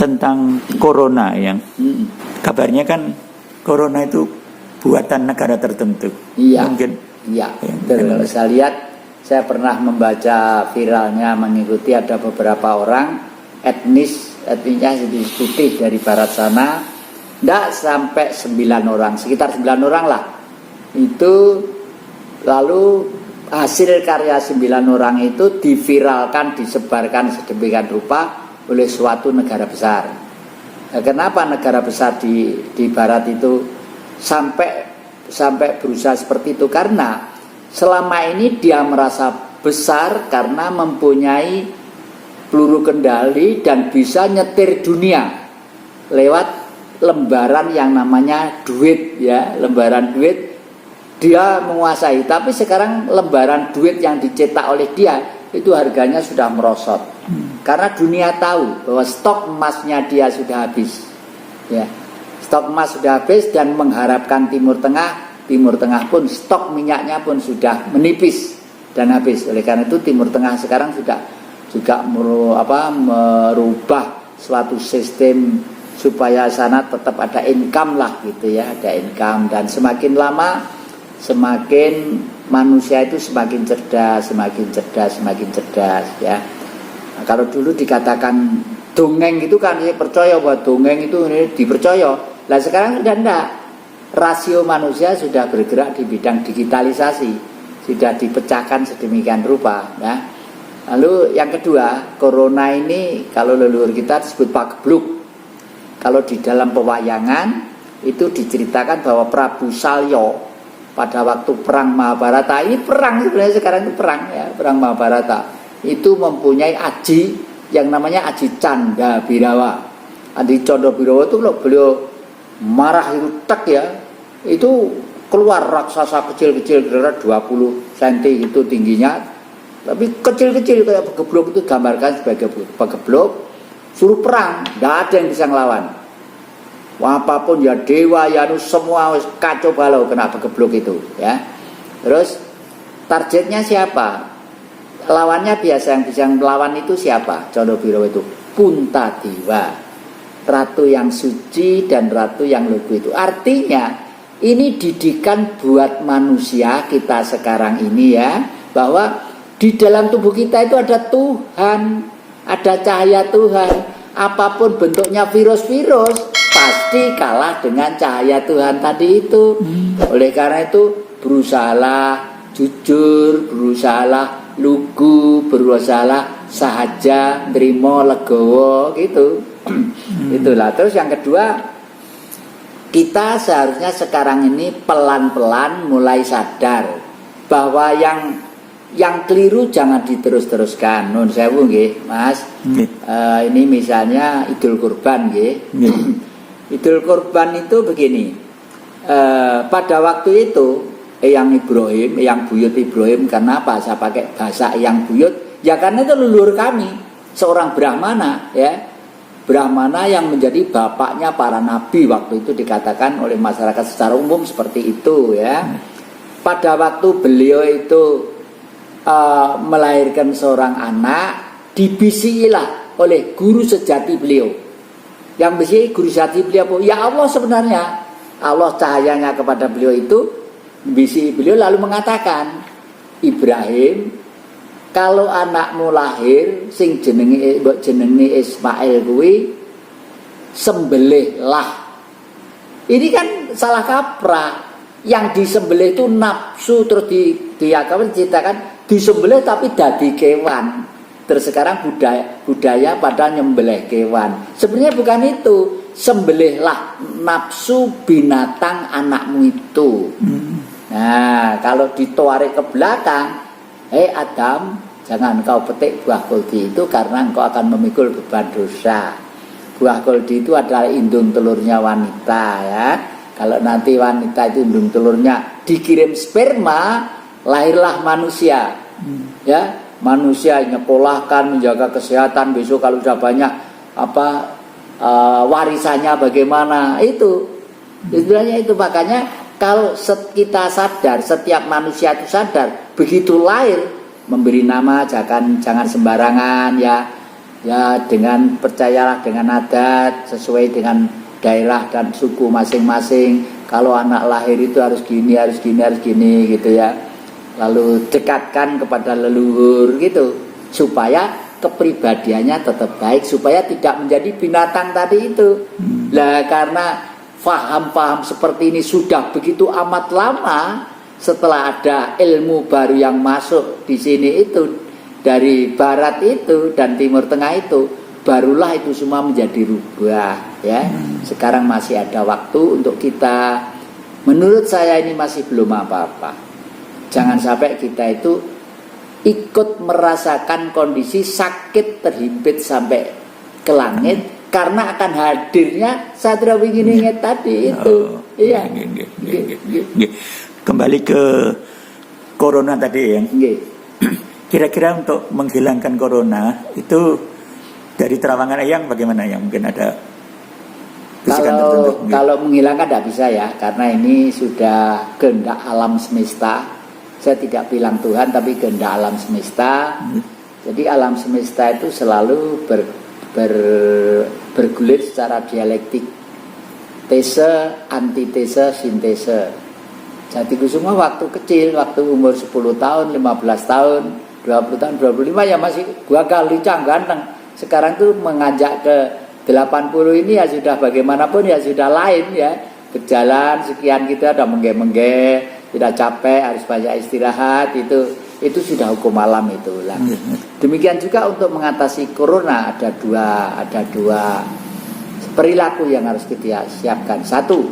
tentang corona yang kabarnya kan corona itu buatan negara tertentu. Iya. Mungkin. Iya. Kalau saya lihat, saya pernah membaca viralnya, mengikuti ada beberapa orang etnisnya jenis putih dari barat sana, tidak sampai 9 orang, sekitar 9 orang lah. Itu lalu hasil karya 9 orang itu diviralkan, disebarkan sedemikian rupa oleh suatu negara besar. Nah, kenapa negara besar di barat itu sampai berusaha seperti itu? Karena selama ini dia merasa besar karena mempunyai peluru kendali dan bisa nyetir dunia lewat lembaran yang namanya duit, ya, lembaran duit dia menguasai. Tapi sekarang lembaran duit yang dicetak oleh dia itu harganya sudah merosot karena dunia tahu bahwa stok emasnya dia sudah habis, ya, stok emas sudah habis, dan mengharapkan Timur Tengah pun stok minyaknya pun sudah menipis dan habis. Oleh karena itu Timur Tengah sekarang juga merubah suatu sistem supaya sana tetap ada income lah gitu, ya, ada income. Dan semakin lama semakin manusia itu semakin cerdas ya. Nah, kalau dulu dikatakan dongeng itu kan saya percaya bahwa dongeng itu dipercaya. Lah sekarang sudah enggak. Rasio manusia sudah bergerak di bidang digitalisasi, sudah dipecahkan sedemikian rupa, ya. Lalu yang kedua, corona ini kalau leluhur kita disebut pagebluk. Kalau di dalam pewayangan itu diceritakan bahwa Prabu Salya pada waktu perang Mahabharata, ini perang sebenarnya sekarang itu perang, ya, perang Mahabharata, itu mempunyai aji yang namanya Aji Canda Birawa. Aji Canda Birawa itu beliau marah itu ya, itu keluar raksasa kecil-kecil kira-kira 20 cm itu tingginya, tapi kecil-kecil kayak pagebluk. Itu gambarkan sebagai pagebluk, suruh perang, tidak ada yang bisa ngelawan. Apapun, ya dewa, ya semua kacau balau kena pagebluk itu, ya. Terus targetnya siapa? Lawannya biasa yang bisa melawan itu siapa? Canda Birawa itu Puntadewa, ratu yang suci dan ratu yang lugu itu. Artinya ini didikan buat manusia kita sekarang ini, ya, bahwa di dalam tubuh kita itu ada Tuhan, ada cahaya Tuhan. Apapun bentuknya virus-virus pasti kalah dengan cahaya Tuhan tadi itu. Oleh karena itu berusahalah jujur, berusahalah lugu, berusahalah sahaja, nerimo, legowo gitu. Itulah. Terus yang kedua, kita seharusnya sekarang ini pelan-pelan mulai sadar bahwa yang keliru jangan diterus-teruskan. Nun sewu nggih, Mas. Ini misalnya Idul Kurban nggih. Idul Kurban itu begini. Pada waktu itu Eyang Buyut Ibrahim, kenapa saya pakai bahasa Eyang Buyut? Ya karena itu leluhur kami, seorang Brahmana, ya. Brahmana yang menjadi bapaknya para nabi waktu itu dikatakan oleh masyarakat secara umum seperti itu, ya. Pada waktu beliau itu melahirkan seorang anak, dibisikilah oleh guru sejati beliau. Yang bisik guru sejati beliau, ya Allah sebenarnya. Allah cahayanya kepada beliau itu, bisik beliau lalu mengatakan, Ibrahim, kalau anakmu lahir sing jenenge Ismail kuwi sembelihlah. Ini kan salah kaprah. Yang disembelih itu nafsu, terus diceritakan disembelih tapi dadi kewan. Terus sekarang budaya pada nyembelih kewan. Sebenarnya bukan itu. Sembelihlah nafsu binatang anakmu itu. Nah, kalau ditarik ke belakang, Adam, jangan kau petik buah kuldi itu karena engkau akan memikul beban dosa. Buah kuldi itu adalah indung telurnya wanita, ya. Kalau nanti wanita itu indung telurnya dikirim sperma, lahirlah manusia. Ya, manusia nyekolahkan, menjaga kesehatan, besok kalau sudah banyak warisannya bagaimana, itu istilahnya itu. Makanya kalau kita sadar, setiap manusia itu sadar, begitu lahir memberi nama jangan sembarangan, ya. Ya dengan percayalah dengan adat sesuai dengan daerah dan suku masing-masing. Kalau anak lahir itu harus gini, harus gini, harus gini gitu ya. Lalu dekatkan kepada leluhur gitu, supaya kepribadiannya tetap baik, supaya tidak menjadi binatang tadi itu. Lah karena paham-paham seperti ini sudah begitu amat lama, setelah ada ilmu baru yang masuk di sini itu dari barat itu dan timur tengah itu, barulah itu semua menjadi rubah ya. Sekarang masih ada waktu untuk kita, menurut saya ini masih belum apa-apa. Jangan sampai kita itu ikut merasakan kondisi sakit terhimpit sampai ke langit karena akan hadirnya Satria Winginingit tadi itu. Iya. Kembali ke corona tadi ya. Kira-kira untuk menghilangkan corona itu dari terawangan Eyang bagaimana ya? Mungkin ada bisikan tertentu. Kalau menghilangkan tidak bisa ya, karena ini sudah kehendak alam semesta. Saya tidak bilang Tuhan, tapi kehendak alam semesta. Jadi alam semesta itu selalu bergulir secara dialektik, tese, antitese, sintese. Jadi itu semua waktu kecil, waktu umur 10 tahun, 15 tahun, 20 tahun, 25 ya masih gagal, lincah, ganteng. Sekarang tuh mengajak ke 80 ini ya sudah bagaimanapun ya sudah lain ya. Berjalan sekian kita ada mengge-mengge, tidak capek, harus banyak istirahat, itu sudah hukum alam itu lah. Demikian juga untuk mengatasi corona ada dua perilaku yang harus kita siapkan. Satu,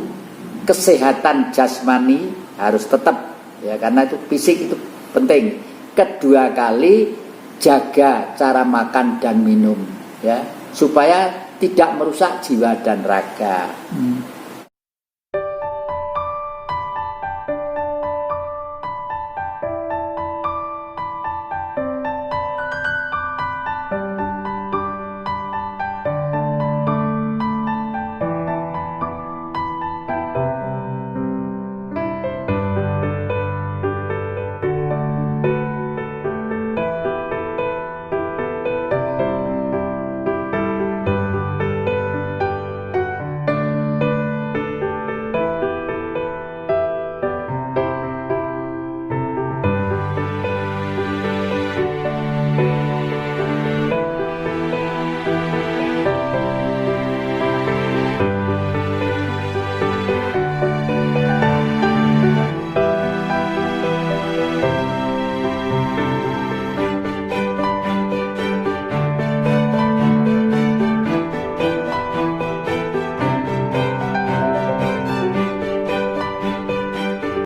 kesehatan jasmani harus tetap ya, karena itu fisik itu penting. Kedua kali, jaga cara makan dan minum ya, supaya tidak merusak jiwa dan raga.